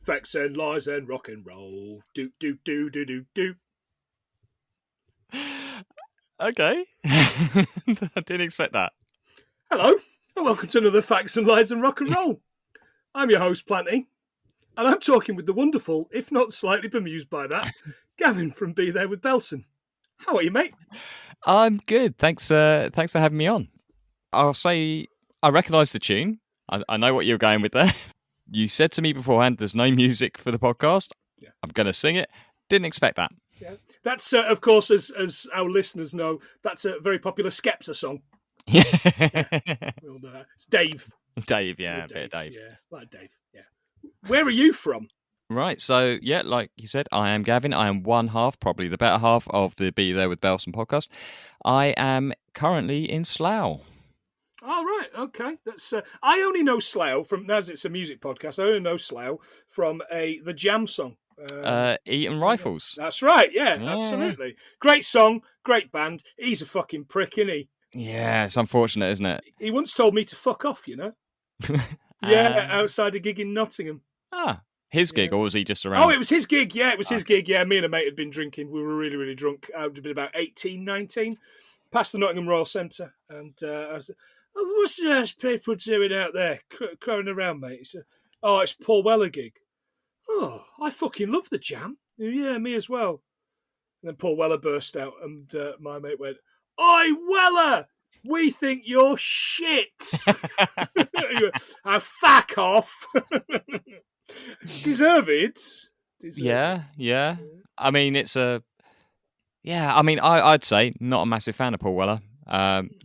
Facts and lies and rock and roll. Do, do, do, do, do, do. Okay. I didn't expect that. Hello, and welcome to another Facts and Lies and Rock and Roll. I'm your host, Planty, and I'm talking with the wonderful, if not slightly bemused by that, Gavin from Be There With Belson. How are you, mate? I'm good. Thanks for having me on. I'll say I recognise the tune. I know what you're going with there. You said to me beforehand, there's no music for the podcast. Yeah. I'm going to sing it. Didn't expect that. Yeah. That's, of course, as our listeners know, that's a very popular Skepta song. Yeah. We all know that. It's Dave. Dave, yeah, a bit of Dave. Yeah, like Dave, yeah. Where are you from? Right, so, yeah, like you said, I am Gavin. I am one half, probably the better half of the Be There With Belson podcast. I am currently in Slough. Oh, right, okay. That's I only know Slough from, as it's a music podcast, I only know Slough from the Jam song. Eaton Rifles. That's right, yeah, absolutely. Great song, great band. He's a fucking prick, isn't he? Yeah, it's unfortunate, isn't it? He once told me to fuck off, you know? Yeah, outside a gig in Nottingham. His gig, or was he just around? Oh, it was his gig, yeah, it was his gig, yeah. Me and a mate had been drinking. We were really, really drunk. I would have been about 18, 19, past the Nottingham Royal Centre. And I was like, oh, what's those people doing out there, crowing around, mate? He said, oh, it's Paul Weller gig. Oh, I fucking love the Jam. Yeah, me as well. And then Paul Weller burst out, and my mate went, oi, Weller! We think you're shit. Oh, fuck off. Deserved. Yeah. I mean, it's a... Yeah, I mean, I'd say not a massive fan of Paul Weller.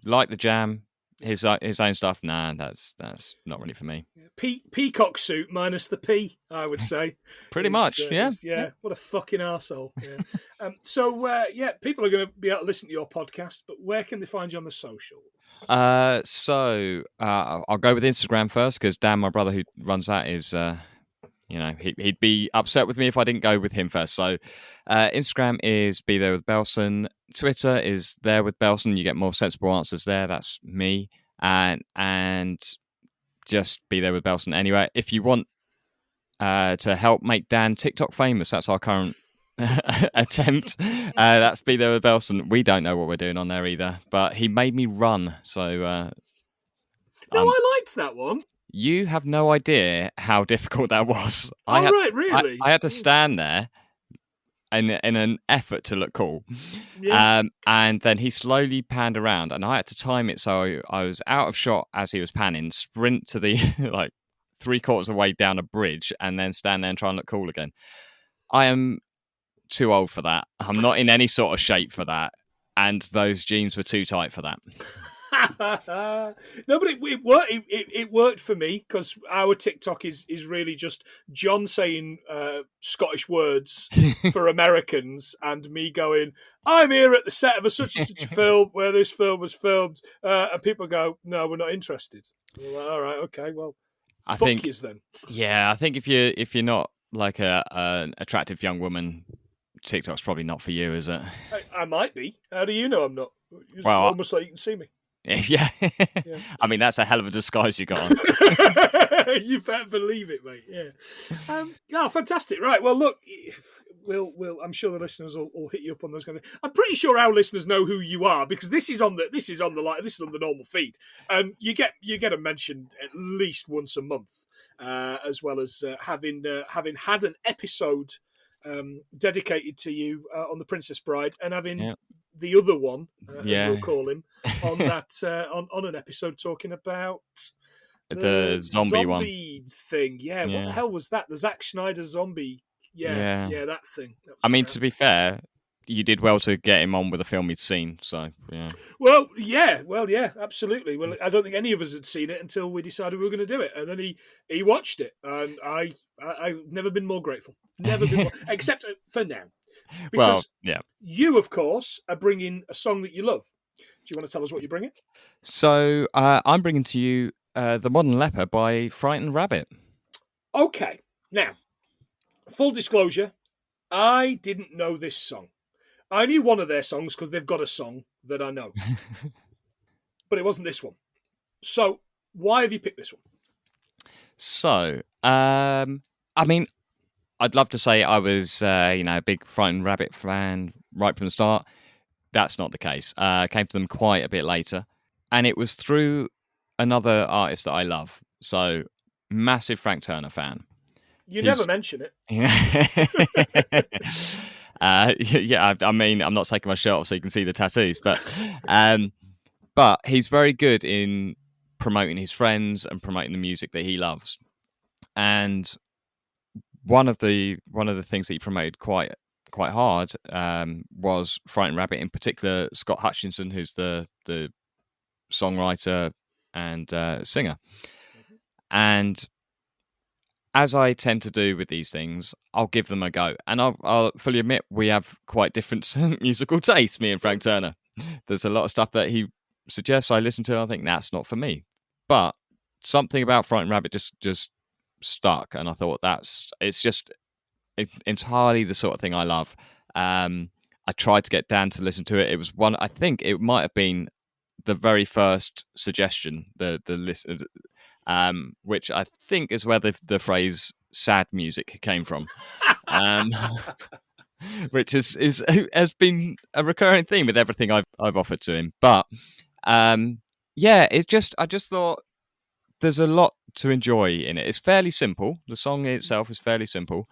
Like the Jam, his own stuff, nah, that's not really for me. Peacock suit minus the P, I would say. Pretty much, yeah. What a fucking arsehole. Yeah. So, people are going to be able to listen to your podcast, but where can they find you on the social? I'll go with Instagram first, because Dan, my brother who runs that, is... he'd be upset with me if I didn't go with him first. So Instagram is Be There With Belson. Twitter is There With Belson. You get more sensible answers there. That's me. And just Be There With Belson. Anyway, if you want to help make Dan TikTok famous, that's our current attempt. That's Be There With Belson. We don't know what we're doing on there either, but he made me run. So I liked that one. You have no idea how difficult that was. Really? I had to stand there in an effort to look cool. Yeah. And then he slowly panned around, and I had to time it so I was out of shot as he was panning, sprint to the like 3/4 of the way down a bridge, and then stand there and try and look cool again. I am too old for that. I'm not in any sort of shape for that, and those jeans were too tight for that. No, but it worked for me, because our TikTok is really just John saying Scottish words for Americans, and me going, I'm here at the set of a such and such a film where this film was filmed, and people go, no, we're not interested. We're like, all right, okay, well, I think yous then. Yeah, I think if you're not like an attractive young woman, TikTok's probably not for you, is it? I might be. How do you know I'm not? It's well, almost like you can see me. Yeah. I mean, that's a hell of a disguise you got on. You better believe it, mate. Yeah. Fantastic. Right. Well, look, we'll. I'm sure the listeners will hit you up on those kind of things. I'm pretty sure our listeners know who you are, because this is on the normal feed, and you get a mention at least once a month, as well as having had an episode dedicated to you on The Princess Bride, and having the other one, as we'll call him, on that on an episode talking about the zombie one thing. Yeah, what the hell was that? The Zack Snyder zombie. Yeah, that thing. I mean, to be fair, you did well to get him on with a film he'd seen. So yeah. Well, yeah, absolutely. Well, I don't think any of us had seen it until we decided we were going to do it, and then he watched it, and I've never been more grateful. Never been more, except for now. Because you, of course, are bringing a song that you love. Do you want to tell us what you're bringing? So I'm bringing to you The Modern Leper by Frightened Rabbit. Okay. Now, full disclosure, I didn't know this song. I knew one of their songs because they've got a song that I know. But it wasn't this one. So, why have you picked this one? So, I mean, I'd love to say I was, a big Frightened Rabbit fan right from the start. That's not the case. Came to them quite a bit later, and it was through another artist that I love. So, massive Frank Turner fan. You never He's mention it. yeah. I mean, I'm not taking my shirt off so you can see the tattoos, but he's very good in promoting his friends and promoting the music that he loves. And one of the things that he promoted quite hard was Frightened Rabbit, in particular Scott Hutchinson, who's the songwriter and singer. And as I tend to do with these things, I'll give them a go. And I'll fully admit we have quite different musical tastes, me and Frank Turner. There's a lot of stuff that he suggests I listen to, and I think that's not for me. But something about Frightened Rabbit just stuck, and I thought it's just entirely the sort of thing I love. I tried to get Dan to listen to it. It was I think it might have been the very first suggestion, the listen, which I think is where the phrase "sad music" came from, which has been a recurring theme with everything I've offered to him. But I just thought there's a lot to enjoy in it. It's fairly simple. The song itself is fairly simple.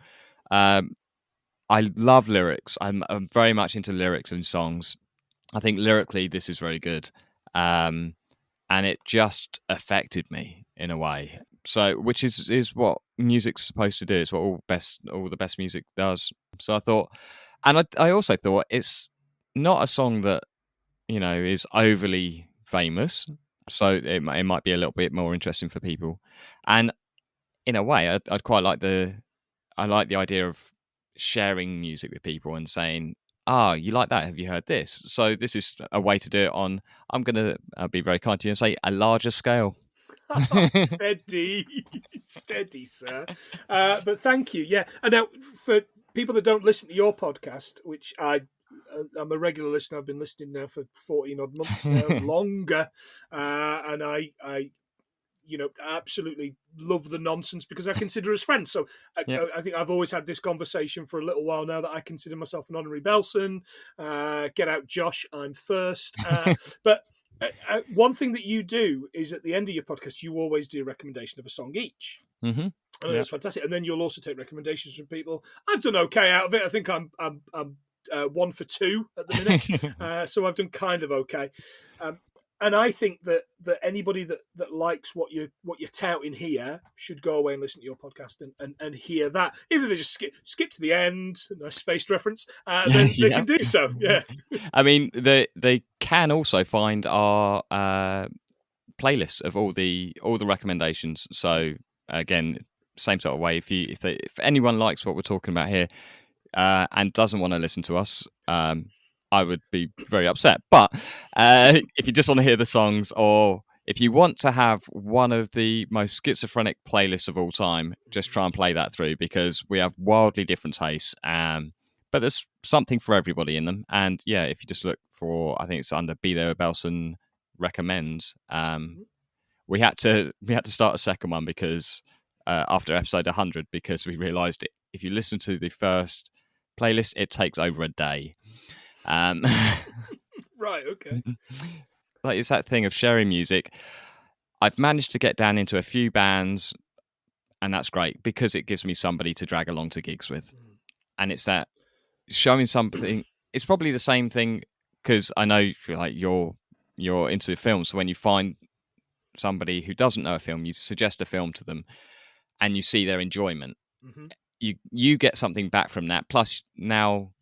I love lyrics. I'm very much into lyrics in songs. I think lyrically this is very good. And it just affected me in a way. So, which is what music's supposed to do. It's what all the best music does. So I thought, and I also thought it's not a song that, is overly famous. So it might be a little bit more interesting for people. And in a way, I'd quite like the idea of sharing music with people and saying, you like that? Have you heard this? So this is a way to do it on, I'm going to be very kind to you and say, a larger scale. Steady, sir. But thank you. Yeah. And now, for people that don't listen to your podcast, which I'm a regular listener, I've been listening now for 14 odd months now, longer. And I absolutely love the nonsense because I consider us friends. So I think I've always had this conversation for a little while now that I consider myself an honorary Belson. Get out, Josh. I'm first. But one thing that you do is at the end of your podcast, you always do a recommendation of a song each. Mm-hmm. I mean, that's fantastic. And then you'll also take recommendations from people. I've done okay out of it. I think I'm 1 for 2 at the minute. So I've done kind of okay. And I think that anybody that likes what you're touting here should go away and listen to your podcast and hear that. Even if they just skip to the end, a nice spaced reference, then they can do so. Yeah. I mean, they can also find our playlist of all the recommendations. So again, same sort of way. If anyone likes what we're talking about here and doesn't want to listen to us, I would be very upset. But if you just want to hear the songs, or if you want to have one of the most schizophrenic playlists of all time, just try and play that through, because we have wildly different tastes. But there's something for everybody in them. And yeah, if you just look for, I think it's under Be There With Belson recommends. We had to start a second one because after episode 100, because we realised if you listen to the first playlist, it takes over a day. Right, okay. Like, it's that thing of sharing music. I've managed to get down into a few bands, and that's great because it gives me somebody to drag along to gigs with. And it's that showing something. It's probably the same thing, because I know like you're into films, so when you find somebody who doesn't know a film, you suggest a film to them and you see their enjoyment. Mm-hmm. You get something back from that. Plus now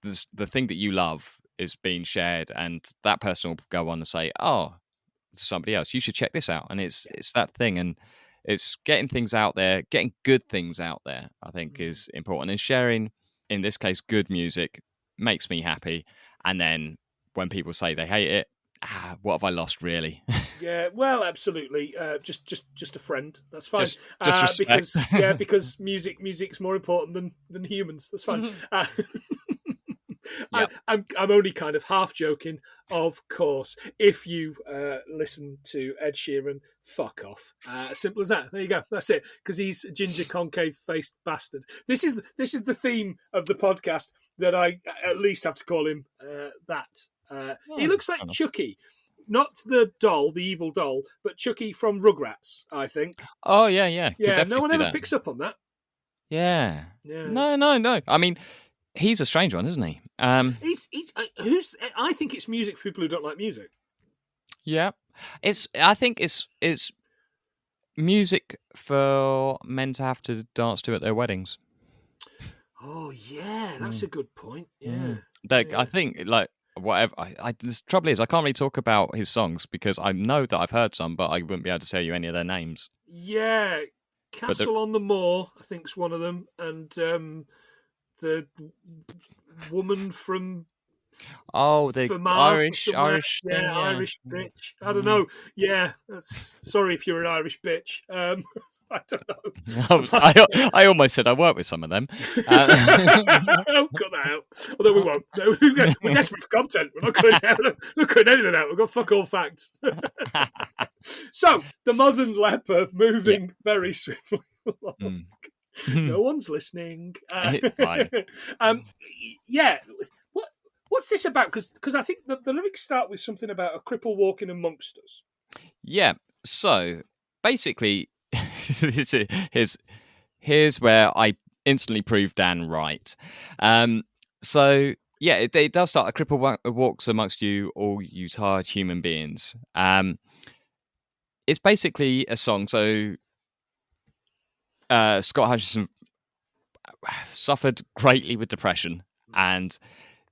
the thing that you love is being shared, and that person will go on and say, to somebody else, you should check this out. And it's that thing, and it's getting things out there, getting good things out there, I think is important. And sharing, in this case, good music makes me happy. And then when people say they hate it, what have I lost, really? Yeah, well, absolutely. Just a friend. That's fine. Just respect. because music's more important than humans. That's fine. Yep. I'm only kind of half joking, of course. If you listen to Ed Sheeran, fuck off. Simple as that. There you go. That's it. Because he's a ginger, concave-faced bastard. This is the theme of the podcast that I at least have to call him that. He looks like Chucky. Not the doll, the evil doll, but Chucky from Rugrats, I think. Oh, yeah. Could Yeah, no definitely one see ever that. picks up on that. Yeah. Yeah. No. I mean, he's a strange one, isn't he? Who's? I think it's music for people who don't like music. Yeah. I think it's music for men to have to dance to at their weddings. Oh yeah, that's a good point. Yeah. I think like whatever. The trouble is, I can't really talk about his songs because I know that I've heard some, but I wouldn't be able to tell you any of their names. Yeah, Castle on the Moor, I think, is one of them, and the woman from the Fermar Irish thing, yeah, Irish bitch. I don't know. Yeah, sorry if you're an Irish bitch. I don't know. I almost said I work with some of them. I'll cut that out. Although we won't. No, we're desperate for content. We're not cutting anything out. We've got fuck all facts. So, the modern leper moving very swiftly along. No one's listening. Fine. Yeah. What's this about? Because I think the lyrics start with something about a cripple walking amongst us. Yeah. So, basically, here's where I instantly proved Dan right. So yeah, it does start. A cripple walks amongst you, all you tired human beings. It's basically a song. So Scott Hutchinson suffered greatly with depression, and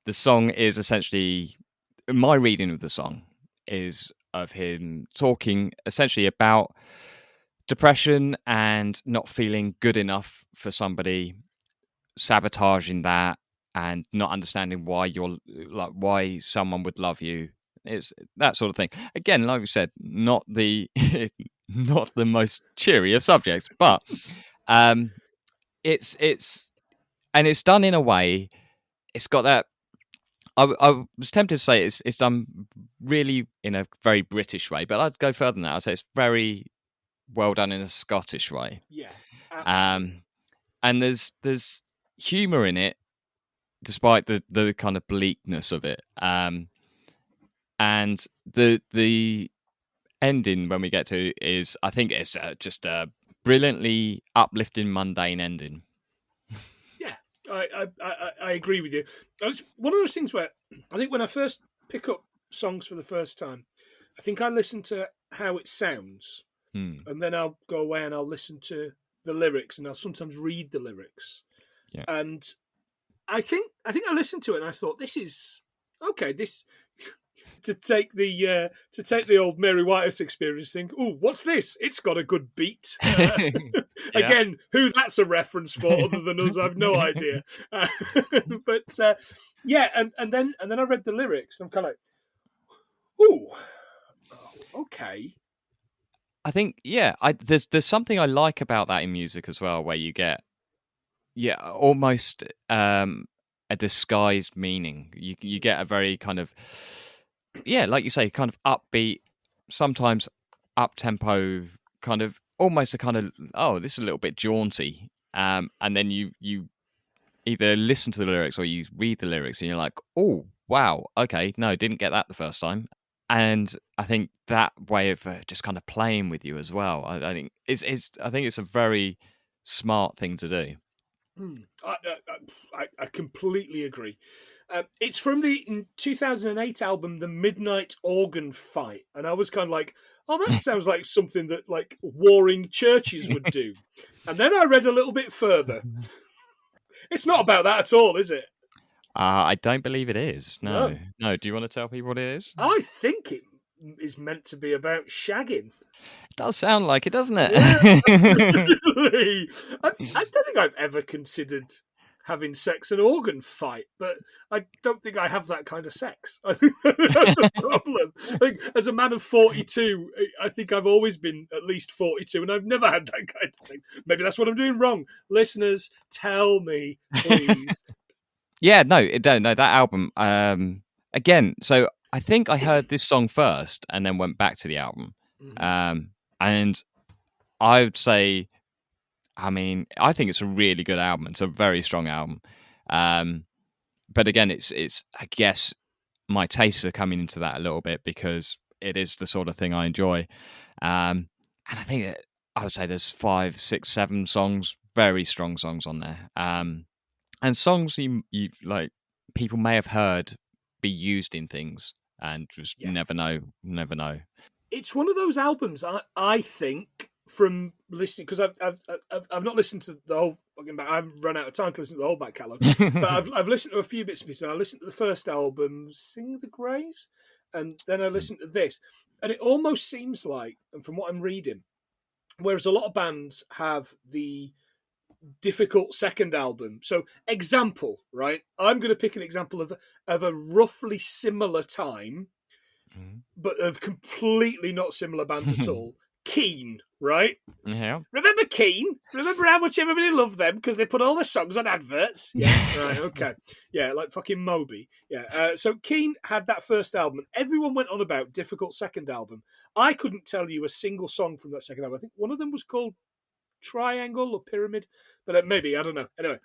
the song is essentially, my reading of the song is of him talking essentially about depression and not feeling good enough for somebody, sabotaging that, and not understanding why someone would love you. It's that sort of thing. Again, like we said, not the not the most cheery of subjects, but it's done in a way. It's got that. I was tempted to say it's done really in a very British way, but I'd go further than that. I'd say it's very well done in a Scottish way. Yeah, absolutely. And there's humour in it, despite the kind of bleakness of it. And the ending when we get to is, I think it's just a brilliantly uplifting, mundane ending. Yeah, I agree with you. It's one of those things where I think when I first pick up songs for the first time, I think I listen to how it sounds. And then I'll go away and I'll listen to the lyrics, and I'll sometimes read the lyrics. Yeah. And I think I listened to it and I thought, this is okay. This to take the old Mary Whitehouse experience thing. Oh, what's this? It's got a good beat. Again, who that's a reference for other than us, I've no idea. But yeah, and then I read the lyrics and I'm kind of like, ooh, okay. I think, yeah, there's something I like about that in music as well, where you get, almost a disguised meaning. You get a very kind of, like you say, kind of upbeat, sometimes up tempo, kind of almost a kind of, this is a little bit jaunty, and then you either listen to the lyrics or you read the lyrics and you're like, oh wow, okay, no, didn't get that the first time. And I think that way of just kind of playing with you as well, I think it's a very smart thing to do. I completely agree. It's from the 2008 album, The Midnight Organ Fight. And I was kind of like, oh, that sounds like something that like warring churches would do. And then I read a little bit further. It's not about that at all, is it? I don't believe it is. No. Do you want to tell people what it is? I think it is meant to be about shagging. It does sound like it, doesn't it? Yeah. I don't think I've ever considered having sex an organ fight, but I don't think I have that kind of sex. I think that's a problem. Like, as a man of 42, I think I've always been at least 42, and I've never had that kind of sex. Maybe that's what I'm doing wrong. Listeners, tell me, please. Yeah, no, that album. Again, so I think I heard this song first and then went back to the album. Mhm. And I would say, I mean, I think it's a really good album. It's a very strong album. Um, but again, it's I guess my tastes are coming into that a little bit because it is the sort of thing I enjoy. And I think I would say there's 5, 6, 7 songs, very strong songs on there. And songs you like people may have heard be used in things and just Yeah. never know. It's one of those albums I think from listening, because I've not listened to the whole fucking back. I've run out of time to listen to the whole back catalogue, but I've listened to a few bits and pieces. I listened to the first album, Sing the Greys, and then I listened to this, and it almost seems like, and from what I'm reading, whereas a lot of bands have the difficult second album. So, example, right? I'm going to pick an example of a roughly similar time, but of completely not similar band at all. Keane, right? Yeah. Remember Keane? Remember how much everybody loved them because they put all their songs on adverts? Yeah, right, okay. Yeah, like fucking Moby. Yeah, so Keane had that first album, and everyone went on about difficult second album. I couldn't tell you a single song from that second album. I think one of them was called Triangle or Pyramid, but maybe, I don't know. Anyway,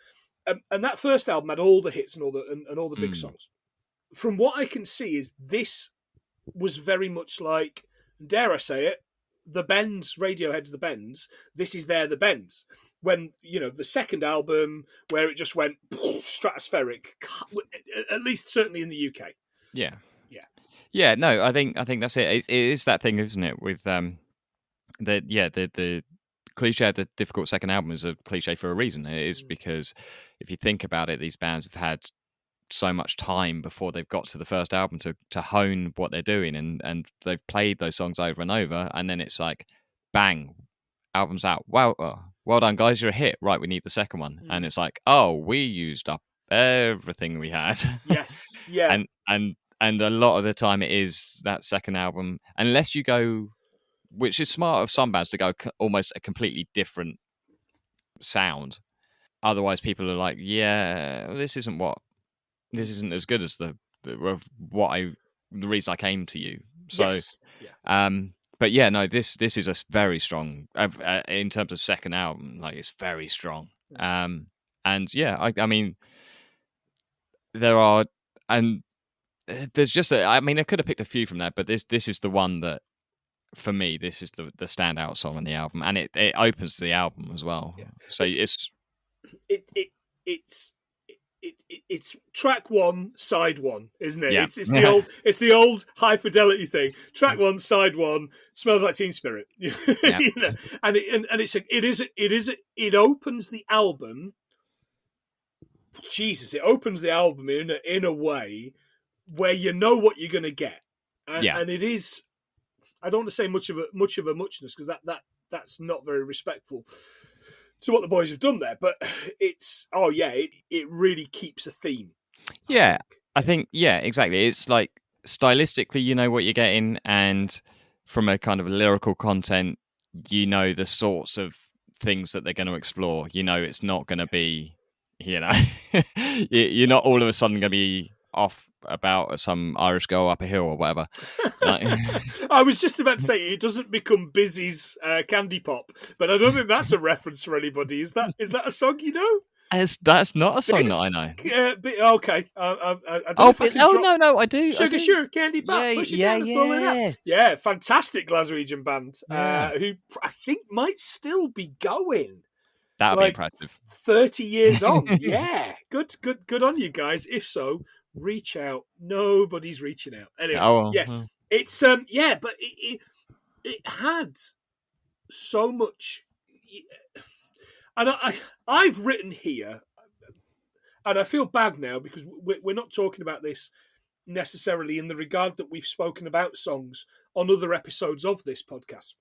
and that first album had all the hits and all the big songs. From what I can see, is this was very much like, dare I say it, the Bends, Radiohead's The Bends. This is their The Bends. When, the second album, where it just went stratospheric, at least certainly in the UK. Yeah. Yeah. Yeah, no, I think that's it. It is that thing, isn't it? With the cliche of the difficult second album is a cliche for a reason. It is because if you think about it, these bands have had so much time before they've got to the first album to hone what they're doing, and they've played those songs over and over, and then it's like, bang, album's out. Wow, well done, guys, you're a hit. Right, we need the second one, and it's like, oh, we used up everything we had. Yes, yeah, and a lot of the time it is that second album, unless you go, which is smart of some bands to go almost a completely different sound. Otherwise, people are like, yeah, this isn't as good as the reason I came to you. So, yes, yeah. But yeah, no, this is a very strong in terms of second album. Like, it's very strong. And yeah, I mean, there are, and there's just I mean, I could have picked a few from that, but this is the one that, for me, this is the standout song on the album, and it opens the album as well. Yeah. So it's it's track one, side one, isn't it? Yeah. It's the old high fidelity thing. Track one, side one, Smells Like Teen Spirit. Yeah. And it opens the album. Jesus, it opens the album in a way where you know what you're going to get, and it is. I don't want to say much of a muchness, because that's not very respectful to what the boys have done there, but it really keeps a theme. I think exactly. It's like, stylistically, you know what you're getting, and from a kind of lyrical content, you know the sorts of things that they're going to explore. You know, it's not going to be, you're not all of a sudden going to be off about some Irish girl up a hill or whatever. I was just about to say, it doesn't become Busy's Candy Pop, but I don't think that's a reference for anybody. Is that a song you know? That's not a song that I know. Okay. I don't no, I do. Sugar Sure, Candy Pop, push it down and pull it up. Yeah, fantastic Glaswegian band, who I think might still be going. That would be impressive. 30 years on. Yeah, good on you guys. If so, reach out. Nobody's reaching out. Anyway, yes, it's but it had so much, and I've written here, and I feel bad now because we're not talking about this necessarily in the regard that we've spoken about songs on other episodes of this podcast.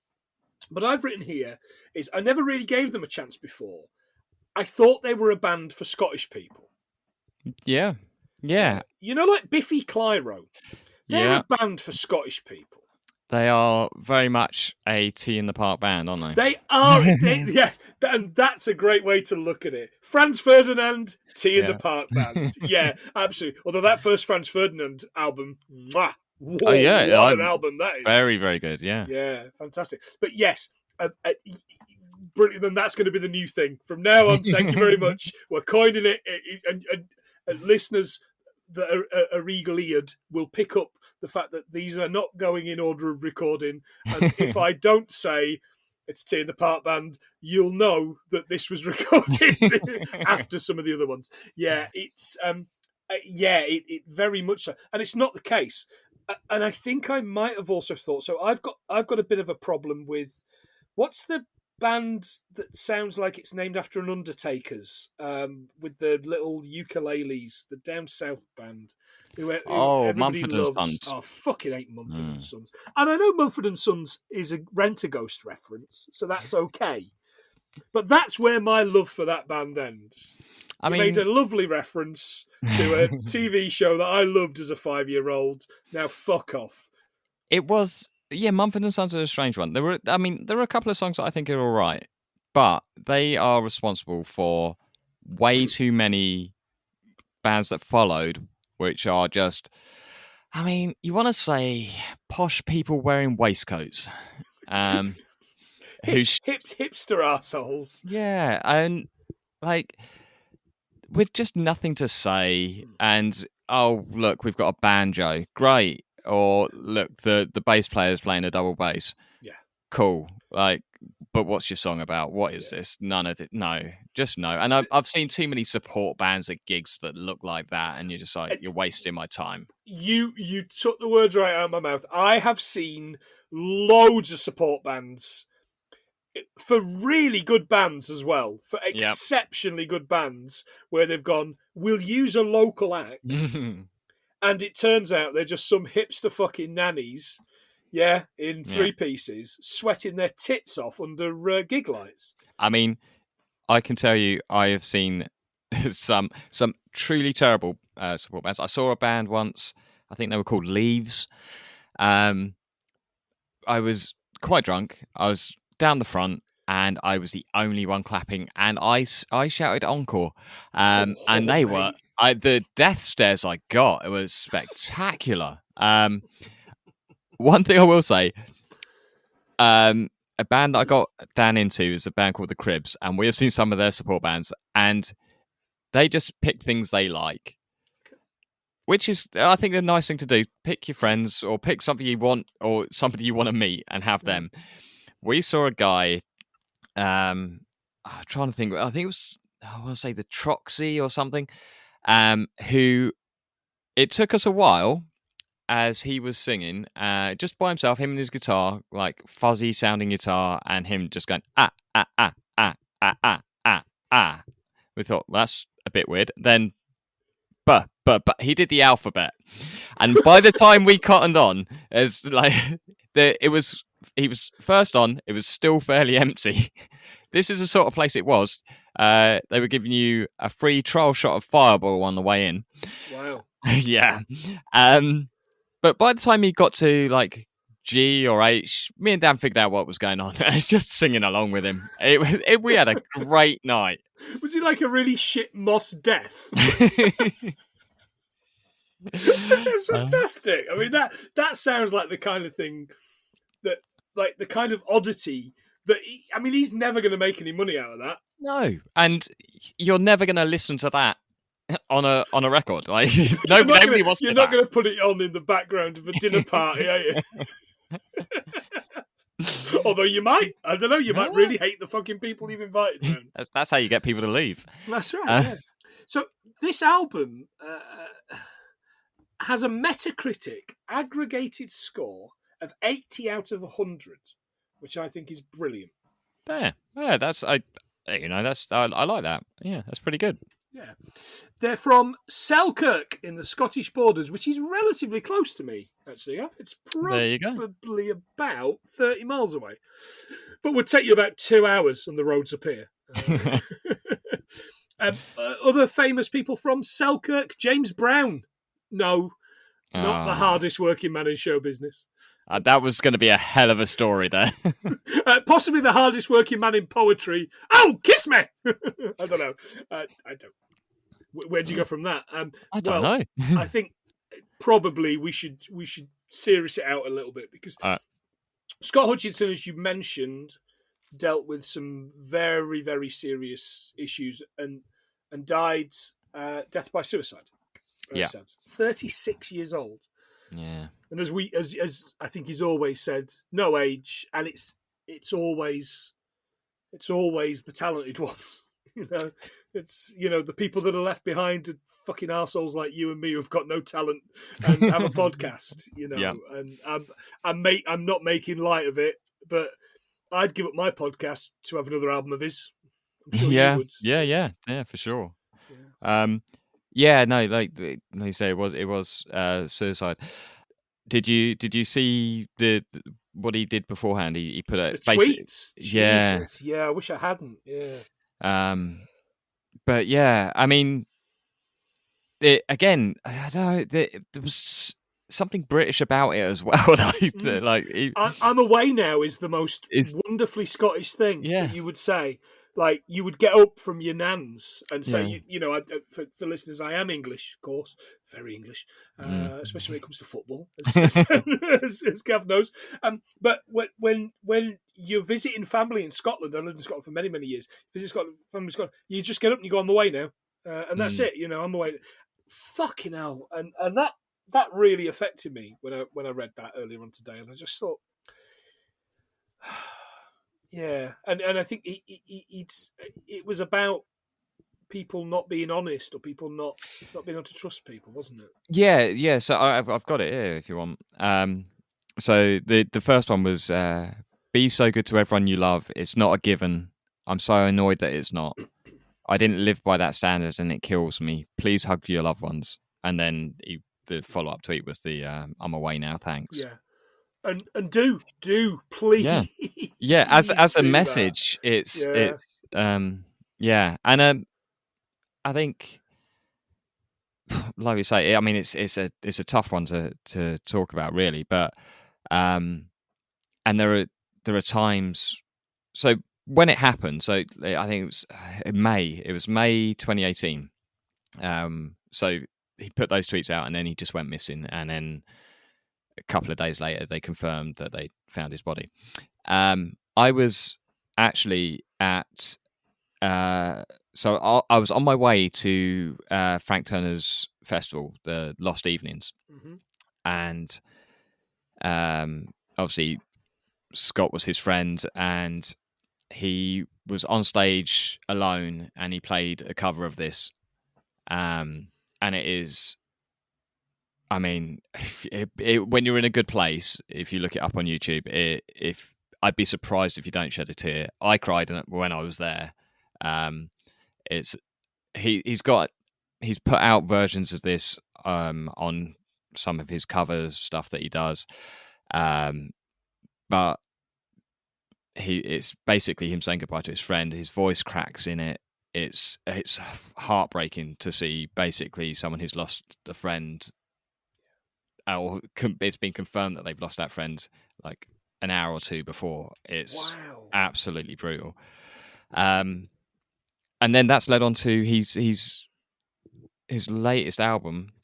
But I've written here is, I never really gave them a chance before. I thought they were a band for Scottish people. Yeah. You know, like Biffy Clyro. They're a band for Scottish people. They are very much a Tea in the Park band, aren't they? They are, and that's a great way to look at it. Franz Ferdinand, Tea in the Park Band. Yeah, absolutely. Although that first Franz Ferdinand album, mwah, whoa, Oh yeah, what an album that is. Very, very good, yeah. Yeah, fantastic. But yes, brilliant. Then that's going to be the new thing. From now on, thank you very much. We're coining it, and listeners that are eagle-eared will pick up the fact that these are not going in order of recording. And if I don't say it's Tea in the Park Band, you'll know that this was recorded after some of the other ones. Yeah, it's it very much so, and it's not the case. And I think I might have also thought so. I've got a bit of a problem with what's the band that sounds like it's named after an Undertaker's with the little ukuleles, the Down South band. Who everybody Mumford loves. and Sons. Oh, fucking hate Mumford and Sons. And I know Mumford and Sons is a Rent-A-Ghost reference, so that's okay. But that's where my love for that band ends. I made a lovely reference to a TV show that I loved as a 5-year-old. Now fuck off. It was, Mumford and Sons is a strange one. There were a couple of songs that I think are all right, but they are responsible for way too many bands that followed, which are just, you want to say posh people wearing waistcoats. Hipster assholes. Yeah, and like with just nothing to say, and oh look, we've got a banjo, great, or look, the bass player's playing a double bass, yeah, cool. Like, but what's your song about? What is this? None of it. No, just no. And I've seen too many support bands at gigs that look like that, and you're just like, you're wasting my time. You took the words right out of my mouth. I have seen loads of support bands for really good bands as well, for exceptionally good bands, where they've gone, we'll use a local act, and it turns out they're just some hipster fucking nannies, in three pieces, sweating their tits off under gig lights. I can tell you, I have seen some truly terrible support bands. I saw a band once, I think they were called Leaves. I was quite drunk. I was down the front, and I was the only one clapping, and I shouted encore, and they were the death stares I got. It was spectacular. One thing I will say, a band that I got down into is a band called The Cribs, and we have seen some of their support bands, and they just pick things they like, which is, I think, a nice thing to do. Pick your friends, or pick something you want, or somebody you want to meet, and have them. We saw a guy, I'm trying to think, I think it was, I want to say the Troxy or something, who, it took us a while as he was singing, just by himself, him and his guitar, like fuzzy sounding guitar, and him just going, ah, ah, ah, ah, ah, ah, ah, ah. We thought, well, that's a bit weird. Then, but he did the alphabet. And by the time we cottoned on, as like, he was first on, it was still fairly empty. This is the sort of place it was. They were giving you a free trial shot of Fireball on the way in. Wow. Yeah. But by the time he got to like G or H, me and Dan figured out what was going on. I was just singing along with him. We had a great night. Was he like a really shit Mos Def? That sounds fantastic. That sounds like the kind of thing that, like the kind of oddity that he's never going to make any money out of that. No, and you're never going to listen to that on a record. Like nobody wants to. You're not going to put it on in the background of a dinner party, are you? Although you might, I don't know, you might really hate the fucking people you've invited around. That's how you get people to leave. That's right. Yeah. So this album has a Metacritic aggregated score of 80 out of 100, which I think is brilliant. Yeah, I like that. Yeah, that's pretty good. Yeah. They're from Selkirk in the Scottish borders, which is relatively close to me, actually. It's probably about 30 miles away. But would take you about 2 hours on the roads up here. Other famous people from Selkirk, James Brown. No. Not the hardest working man in show business. That was going to be a hell of a story there. Possibly the hardest working man in poetry. Oh, kiss me! I don't know. I don't. Where'd you go from that? I don't know. I think probably we should serious it out a little bit, because Scott Hutchinson, as you mentioned, dealt with some very, very serious issues and died death by suicide. Very sad. 36 years old. Yeah. And as I think he's always said, no age, and it's always the talented ones. It's the people that are left behind are fucking arseholes like you and me who've got no talent and have a podcast. Yeah. And I'm not making light of it, but I'd give up my podcast to have another album of his. I'm sure you would. Yeah, for sure. Yeah. No, like you say, it was suicide. Did you see the what he did beforehand? He put a the tweets. Jesus. Yeah, I wish I hadn't. Yeah. But yeah, I mean, again, I don't know, there was something British about it as well. I'm Away Now is the most wonderfully Scottish thing that you would say. Like, you would get up from your nans and say, for listeners, I am English, of course, very English, especially when it comes to football, as Gav knows. But when you're visiting family in Scotland, I lived in Scotland for many, many years, visit Scotland, family in Scotland, you just get up and you go, I'm away now. And that's it, I'm away. Fucking hell. And that really affected me when I read that earlier on today. And I just thought, yeah, and I think it was about people not being honest, or people not being able to trust people, wasn't it? Yeah. So I've got it here if you want. So the first one was be so good to everyone you love. It's not a given. I'm so annoyed that it's not. I didn't live by that standard, and it kills me. Please hug your loved ones. And then the follow up tweet was the I'm away now. Thanks. Yeah. And do please, yeah. As a message, that. and I think, like we say, I mean, it's a tough one to talk about, really, but and there are times. So when it happened, so I think it was May 2018. So he put those tweets out, and then he just went missing, and then a couple of days later, they confirmed that they found his body. I was actually at... so I was on my way to Frank Turner's festival, the Lost Evenings. Mm-hmm. And obviously Scott was his friend, and he was on stage alone, and he played a cover of this. And it is... I mean, when you're in a good place, if you look it up on YouTube, if I'd be surprised if you don't shed a tear. I cried when I was there. He's put out versions of this on some of his cover stuff that he does, but it's basically him saying goodbye to his friend. His voice cracks in it. It's heartbreaking to see basically someone who's lost a friend. Or it's been confirmed that they've lost that friend like an hour or two before. It's absolutely brutal. And then that's led on to his latest album.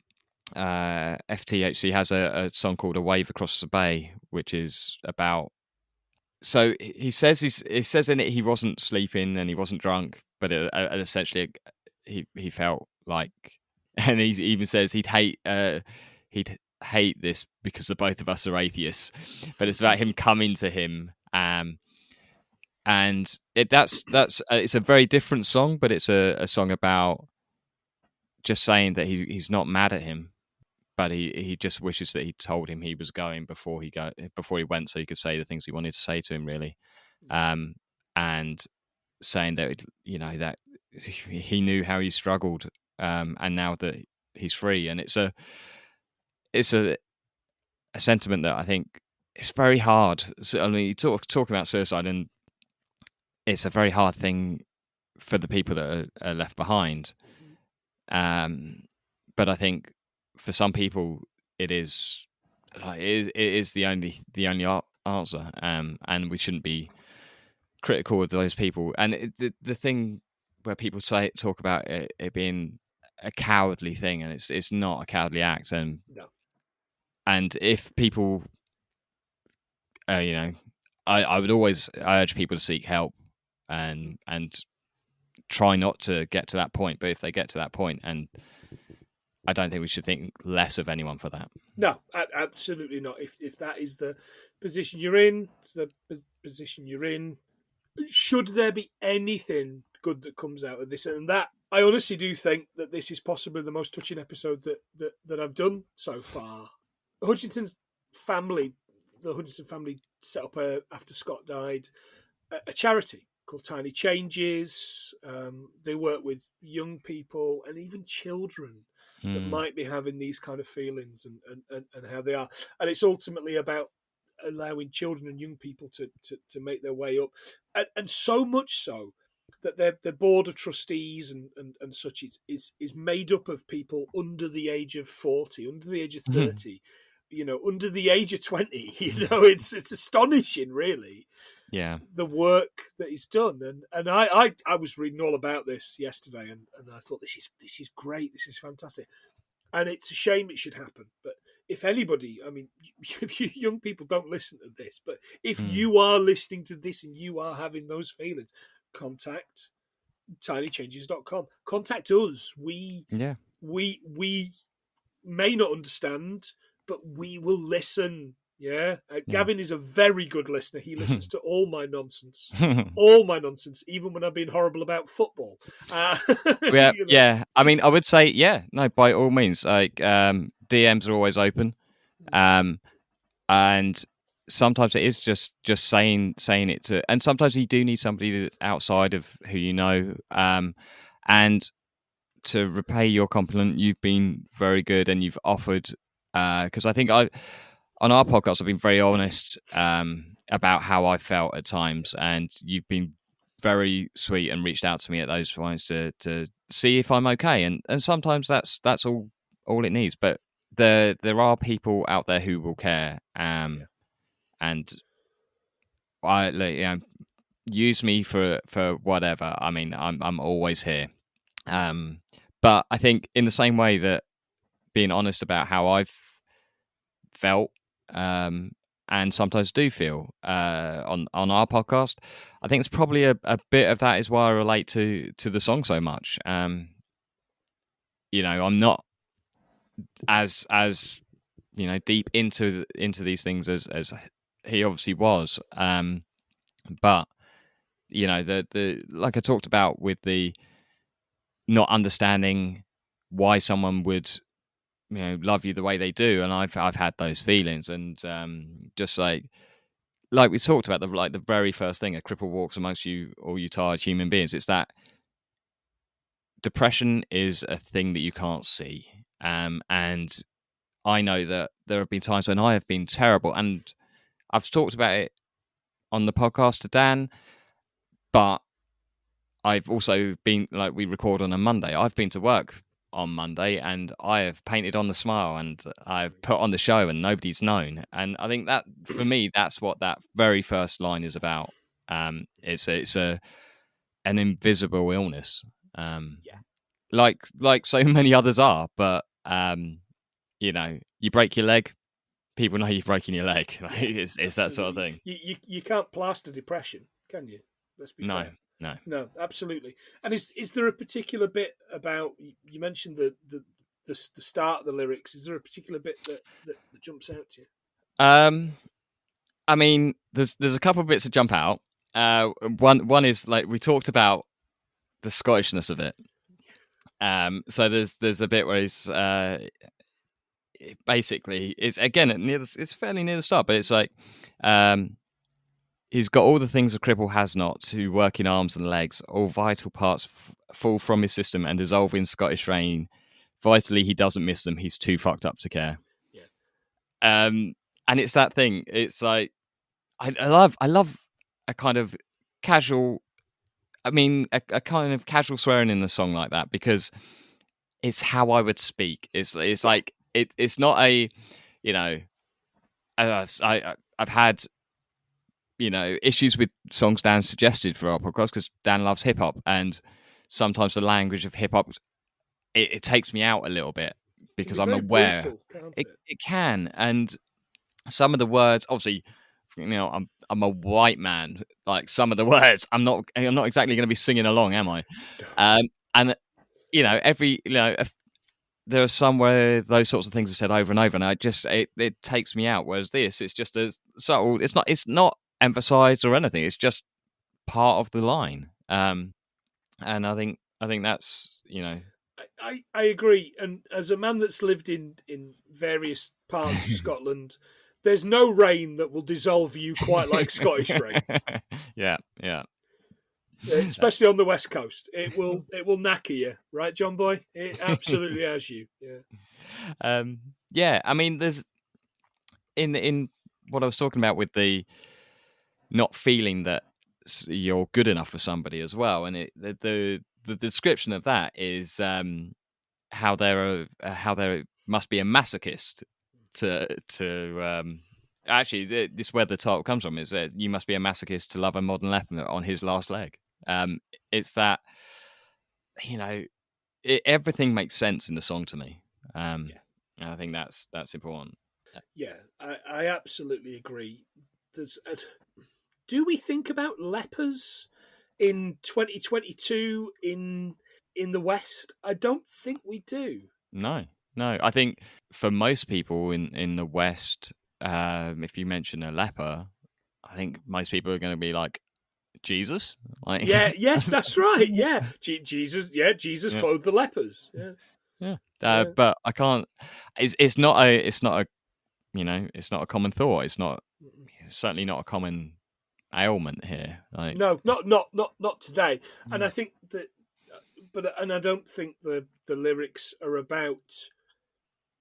FTHC has a song called "A Wave Across the Bay," which is about. So he says in it he wasn't sleeping and he wasn't drunk, but essentially he felt like, and he even says he'd hate this because the both of us are atheists, but it's about him coming to him, and that's it's a very different song, but it's a song about just saying that he's not mad at him, but he just wishes that he told him he was going before he went, so he could say the things he wanted to say to him, really. And saying that that he knew how he struggled, and now that he's free, and it's a sentiment that I think it's very hard. So, I mean, talking about suicide, and it's a very hard thing for the people that are left behind. But I think for some people, it is it is the only answer, and we shouldn't be critical of those people. And the thing where people talk about it being a cowardly thing, and it's not a cowardly act. No. And if people, I would always urge people to seek help and try not to get to that point. But if they get to that point, and I don't think we should think less of anyone for that. No, absolutely not. If that is the position you're in, it's the position you're in. Should there be anything good that comes out of this, and that I honestly do think that this is possibly the most touching episode that I've done so far. Hutchinson's family, the Hutchinson family, set up after Scott died a charity called Tiny Changes. They work with young people and even children that might be having these kind of feelings and how they are. And it's ultimately about allowing children and young people to make their way up. And so much so that their board of trustees and such is made up of people under the age of 40, under the age of 30, under the age of 20. It's astonishing, really. Yeah, the work that he's done, and I was reading all about this yesterday, and I thought this is great, this is fantastic, and it's a shame it should happen. But if anybody, I mean, young people don't listen to this, but if you are listening to this and you are having those feelings, contact tinychanges.com. Contact us. We may not understand, but we will listen. Yeah. Gavin is a very good listener. He listens to all my nonsense, even when I'm being horrible about football. Yeah. I mean, I would say, no, by all means, like, DMs are always open, and sometimes it is just saying it to, and sometimes you do need somebody that's outside of who you know, and to repay your compliment, you've been very good, and you've offered, because I think on our podcast, I've been very honest about how I felt at times, and you've been very sweet and reached out to me at those points to see if I'm okay. And sometimes that's all it needs. But there are people out there who will care, and use me for whatever. I mean, I'm always here. But I think in the same way that being honest about how I've felt, and sometimes do feel, on our podcast, I think it's probably a bit of that is why I relate to the song so much. I'm not as deep into these things as he obviously was, but the like I talked about with the not understanding why someone would love you the way they do, and I've had those feelings, and just like we talked about, the very first thing, a cripple walks amongst you, all you tired human beings. It's that depression is a thing that you can't see, and I know that there have been times when I have been terrible, and I've talked about it on the podcast to Dan, but I've also been, like, we record on a Monday, I've been to work on Monday and I have painted on the smile and I've put on the show and nobody's known. And I think that for me, that's what that very first line is about. It's an invisible illness, like so many others are, but you break your leg, people know you've broken your leg. It's that sort of thing. You can't plaster depression, can you? Let's be fair. No, absolutely. And is there a particular bit about, you mentioned the start of the lyrics? Is there a particular bit that jumps out to you? I mean, there's a couple of bits that jump out. One is, like, we talked about the Scottishness of it. So there's a bit where he's basically, it's again it's fairly near the start, but it's like, he's got all the things a cripple has not: to working arms and legs, all vital parts fall from his system and dissolve in Scottish rain. Vitally, he doesn't miss them. He's too fucked up to care. Yeah. And it's that thing. It's like, I love a kind of casual. I mean, a kind of casual swearing in the song like that, because it's how I would speak. It's like it's not a, you know, I've had, you know, issues with songs Dan suggested for our podcast because Dan loves hip hop, and sometimes the language of hip hop it takes me out a little bit It can because be I'm very aware brutal, can't it, it? it can, and some of the words, obviously, you know, I'm a white man. Like some of the words, I'm not exactly going to be singing along, am I? No. And you know, if there are some where those sorts of things are said over and over, and it takes me out. Whereas this, it's just a subtle. It's not emphasized or anything. It's just part of the line. And I think that's, you know. I agree. And as a man that's lived in various parts of Scotland, there's no rain that will dissolve you quite like Scottish rain. Yeah, yeah. Especially on the west coast, it will knacker you, right, John Boy? It absolutely has you. Yeah, Yeah. I mean, there's in what I was talking about with the not feeling that you're good enough for somebody as well, and the description of that is how there must be a masochist to actually this where the title comes from is that you must be a masochist to love a modern leper on his last leg. It's that, you know, everything makes sense in the song to me. yeah, And I think that's important. yeah. I absolutely agree. Do we think about lepers in 2022 in the West? I don't think we do. No, no. I think for most people in the West, if you mention a leper, I think most people are going to be like, Jesus, like, Yeah, yes, that's right. Yeah, Jesus. Yeah, Jesus yeah, clothed the lepers. Yeah, yeah. yeah. But I can't. It's not a you know, it's not a common thought. It's certainly not a common ailment here. Like, No, not today. And mm, I think that, and I don't think the lyrics are about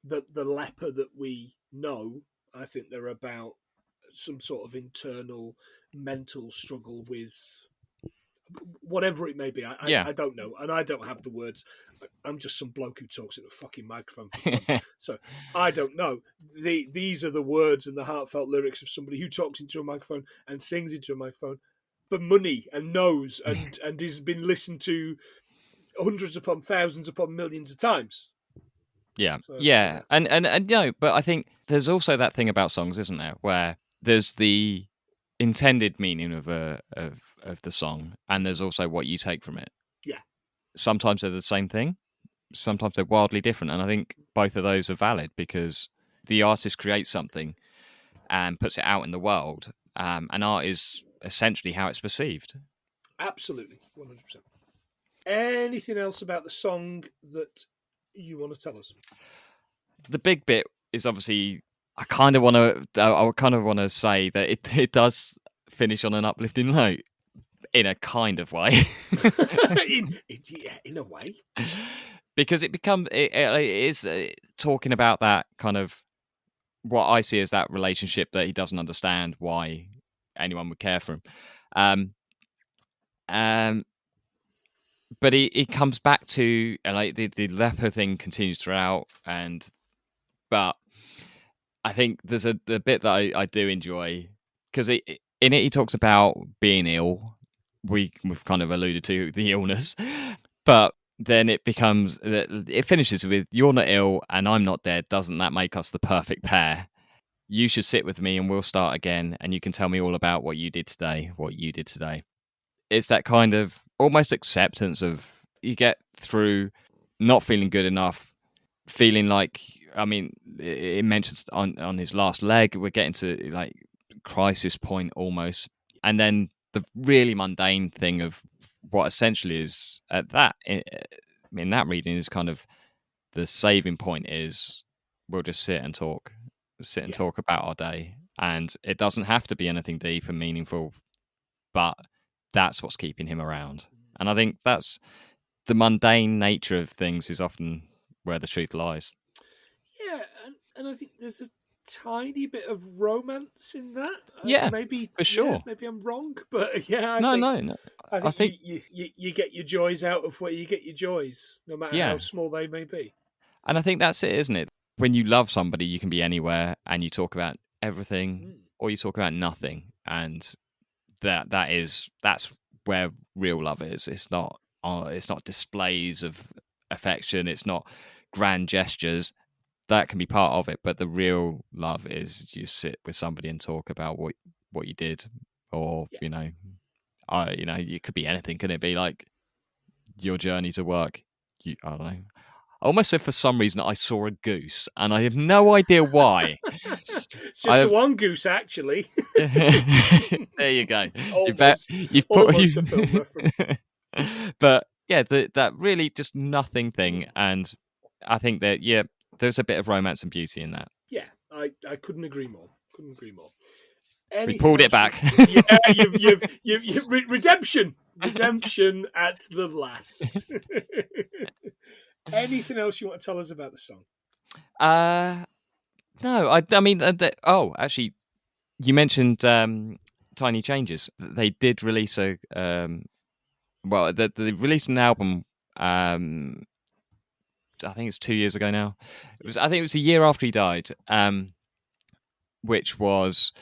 the leper that we know. I think they're about some sort of internal mental struggle with whatever it may be. yeah, I don't know, and I don't have the words. I'm just some bloke who talks in a fucking microphone for fun. So I don't know. These are the words and the heartfelt lyrics of somebody who talks into a microphone and sings into a microphone for money and knows and has been listened to hundreds upon thousands upon millions of times. yeah, So yeah. And you know, but I think there's also that thing about songs, isn't there, where there's the intended meaning of the song, and there's also what you take from it. yeah, Sometimes they're the same thing, sometimes they're wildly different, and I think both of those are valid because the artist creates something and puts it out in the world, and art is essentially how it's perceived. absolutely, 100%. Anything else about the song that you want to tell us? The big bit is obviously I kind of want to say that it does finish on an uplifting note in a kind of way. In a way. Because it is talking about that kind of what I see as that relationship that he doesn't understand why anyone would care for him. Um, um, but he comes back to like the leper thing continues throughout, but I think there's the bit that I do enjoy because in it he talks about being ill. We've kind of alluded to the illness, but then it finishes with "You're not ill and I'm not dead. Doesn't that make us the perfect pair? You should sit with me and we'll start again, and you can tell me all about what you did today. What you did today." It's that kind of almost acceptance of you get through not feeling good enough, feeling like, I mean, it mentions on his last leg, we're getting to like crisis point almost, and then the really mundane thing of what essentially is at that in that reading is kind of the saving point is we'll just sit and Yeah. talk about our day, and it doesn't have to be anything deep and meaningful, but that's what's keeping him around. And I think that's the mundane nature of things is often where the truth lies. Yeah, and I think there's a tiny bit of romance in that. Yeah, Maybe, for yeah, sure. maybe I'm wrong, but yeah, I No, think no, no. I I think think, you get your joys out of where you get your joys, no matter how yeah, small they may be. and I think that's it, isn't it? when you love somebody, you can be anywhere and you talk about everything or you talk about nothing, and that's where real love is. It's not displays of affection. It's not grand gestures. That can be part of it, but the real love is you sit with somebody and talk about what you did, or Yeah. it could be anything. Can it be like your journey to work? I don't know. I almost said for some reason I saw a goose, and I have no idea why. It's just the one goose, actually. There you go. Almost a film reference. But yeah, that really just nothing thing, and I think that there's a bit of romance and beauty in that. Yeah, I couldn't agree more. We pulled it back. You've redemption at the last. Anything else you want to tell us about the song? No, I mean, actually, you mentioned Tiny Changes. They did release they released an album. I think it's 2 years ago now. I think it was a year after he died. Which was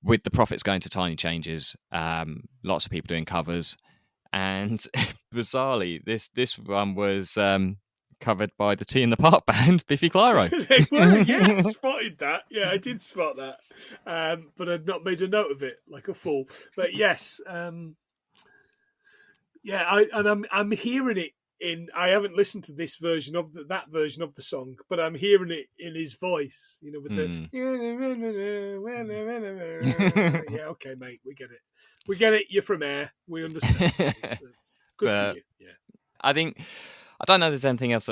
with the profits going to Tiny Changes. Lots of people doing covers, and bizarrely, this one was covered by the Tea in the Park band, Biffy Clyro. They were, yeah, I spotted that. Yeah, I did spot that, but I'd not made a note of it like a fool. But yes, I'm hearing it I haven't listened to this version of that version of the song, but I'm hearing it in his voice. With the yeah, okay, mate, we get it. You're from Air, we understand. It's good for you. Yeah, I think. I don't know if there's anything else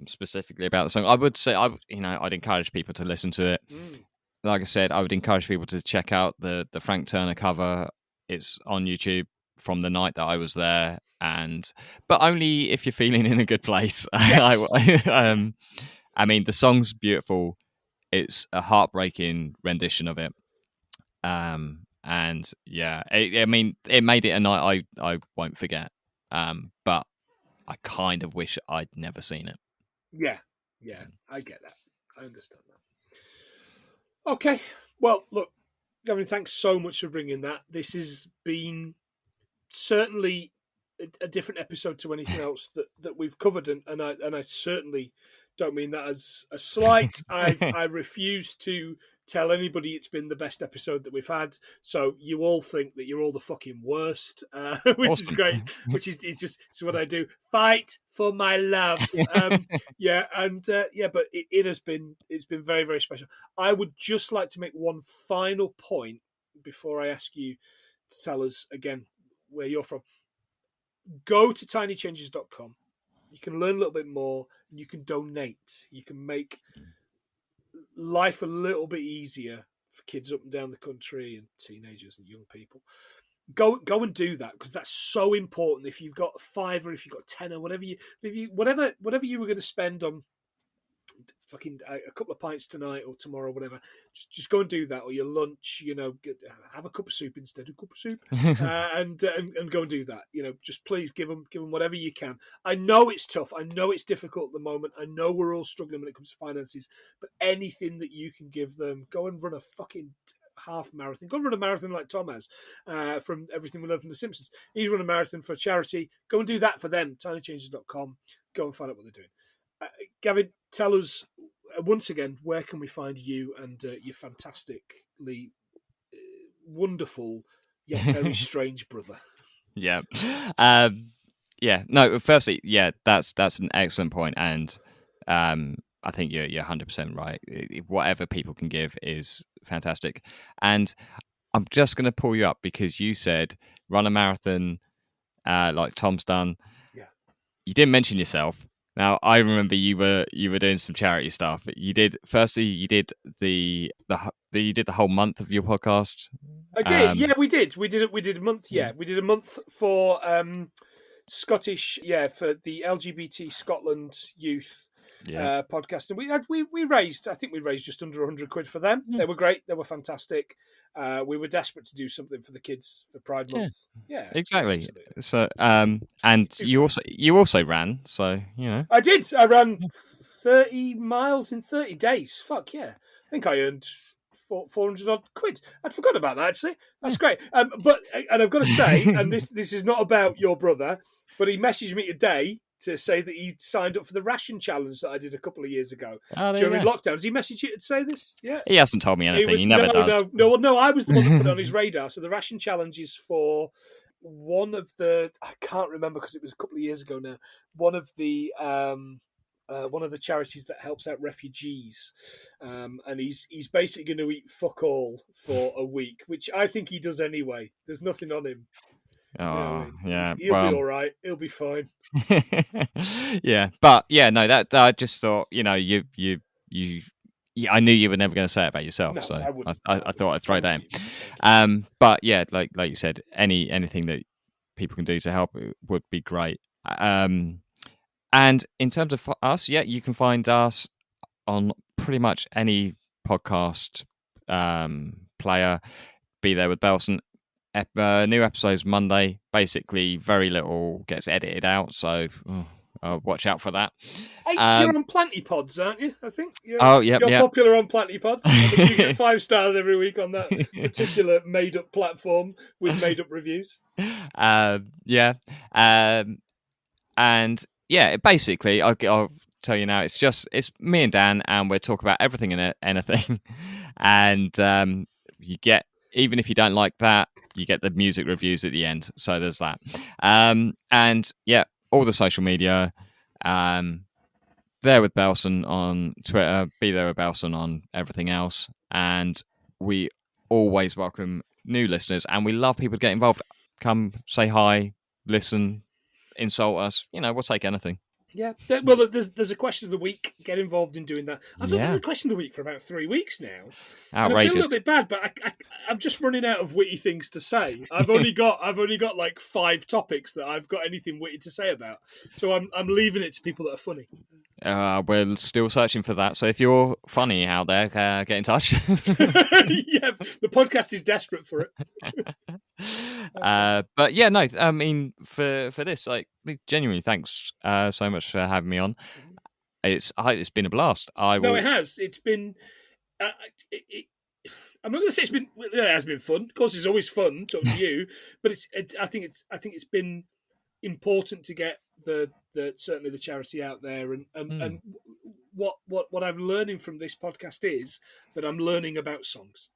specifically about the song. I would say I'd encourage people to listen to it. Like I said, I would encourage people to check out the Frank Turner cover. It's on YouTube from the night that I was there, but only if you're feeling in a good place. Yes. I mean, the song's beautiful. It's a heartbreaking rendition of it. And yeah, it made it a night I won't forget. But I kind of wish I'd never seen it. Yeah, I get that. I understand that. Okay, well, look, Gavin, thanks so much for bringing that. This has been certainly a different episode to anything else that we've covered, and I certainly don't mean that as a slight. I refuse to tell anybody it's been the best episode that we've had, so you all think that you're all the fucking worst, which awesome. Is great. Which is it's what I do. Fight for my love. But it's been very, very special. I would just like to make one final point before I ask you to tell us again where you're from. Go to tinychanges.com. You can learn a little bit more, and you can donate. You can make life a little bit easier for kids up and down the country and teenagers and young people. Go and do that, because that's so important. If you've got $5 or if you've got $10 or whatever you were going to spend on fucking a couple of pints tonight or tomorrow, whatever, just go and do that, or your lunch, have a cup of soup instead of a cup of soup, and go and do that. Just please give them whatever you can. I know it's tough. I know it's difficult at the moment. I know we're all struggling when it comes to finances, but anything that you can give them, go and run a fucking half marathon. Go and run a marathon like Tom has from Everything We Learned from The Simpsons. He's run a marathon for a charity. Go and do that for them. tinychanges.com. Go and find out what they're doing. Gavin, tell us once again, where can we find you and your fantastically wonderful yet very strange brother? Yeah. No, firstly, that's an excellent point, and I think you're 100% right. Whatever people can give is fantastic. And I'm just going to pull you up because you said run a marathon like Tom's done. Yeah. You didn't mention yourself. Now, I remember you were doing some charity stuff. You did the whole month of your podcast. I did. Yeah, we did. We did a month. Yeah, we did a month for Scottish. Yeah, for the LGBT Scotland youth podcast, and we raised. I think we raised just under £100 for them. They were great. They were fantastic. We were desperate to do something for the kids for Pride Month. Yeah, exactly. Absolutely. So, and you also ran. So I did. I ran 30 miles in 30 days. Fuck yeah. I think I earned 400 odd quid. I'd forgot about that, actually. That's great. And I've got to say, and this is not about your brother, but he messaged me today to say that he signed up for the ration challenge that I did a couple of years ago during lockdown. Does he message you to say this? Yeah. He hasn't told me anything. He never does. No. I was the one that put it on his radar. So the ration challenge is for one of the, I can't remember because it was a couple of years ago now. One of the charities that helps out refugees, and he's basically going to eat fuck all for a week, which I think he does anyway. There's nothing on him. Oh, you know what I mean? Yeah. He'll be all right. He'll be fine. Yeah, but yeah, no, that I just thought, you know, you I knew you were never going to say it about yourself, No, so I thought I'd throw that in. But yeah, like you said, anything that people can do to help would be great. And in terms of us, yeah, you can find us on pretty much any podcast player. Be There With Belson. New episodes Monday. Basically, very little gets edited out, so watch out for that. Hey, you're on Planty Pods, aren't you? I think. You're popular on Planty Pods. I think you get 5 stars every week on that particular made-up platform with made-up reviews. And yeah, basically, I'll tell you now. It's me and Dan, and we're talking about everything and anything, and you get. Even if you don't like that, you get the music reviews at the end. So there's that. And yeah, all the social media. There With Belson on Twitter. Be There With Belson on everything else. And we always welcome new listeners. And we love people to get involved. Come say hi, listen, insult us. You know, we'll take anything. Yeah. Well, there's a question of the week. Get involved in doing that. I've done the question of the week for about 3 weeks now. Outrageous. And I feel a little bit bad, but I'm just running out of witty things to say. I've only got like 5 topics that I've got anything witty to say about. So I'm leaving it to people that are funny. We're still searching for that. So if you're funny out there, get in touch. Yeah, the podcast is desperate for it. But yeah, no, I mean, for this, like, genuinely, thanks so much for having me on. It's been a blast. No, it has. It's been. I'm not going to say it has been fun. Of course, it's always fun talking to you, but I think it's been important to get certainly the charity out there, and what I'm learning from this podcast is that I'm learning about songs.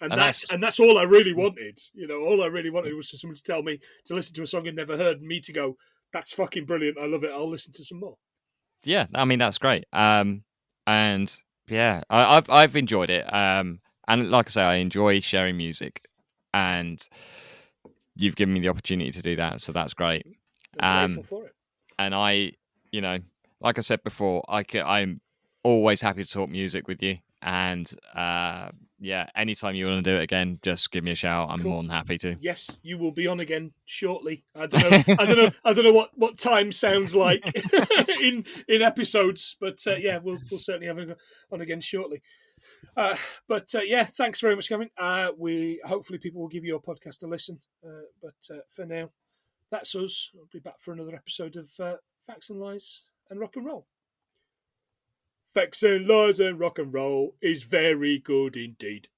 And that's all I really wanted. You know, all I really wanted was for someone to tell me to listen to a song I'd never heard, and me to go, "That's fucking brilliant! I love it. I'll listen to some more." Yeah, I mean that's great. And yeah, I've enjoyed it. And like I say, I enjoy sharing music, and you've given me the opportunity to do that, so that's great. I'm grateful for it. And I, you know, like I said before, I'm always happy to talk music with you, and yeah, anytime you want to do it again, just give me a shout. I'm more than happy to. Yes, you will be on again shortly. I don't know what time sounds like in episodes, but yeah, we'll certainly have him on again shortly. But yeah, thanks very much, Gavin. Hopefully people will give your podcast a listen. But for now, that's us. I'll be back for another episode of Facts and Lies and Rock and Roll. Facts and Lies and Rock and Roll is very good indeed.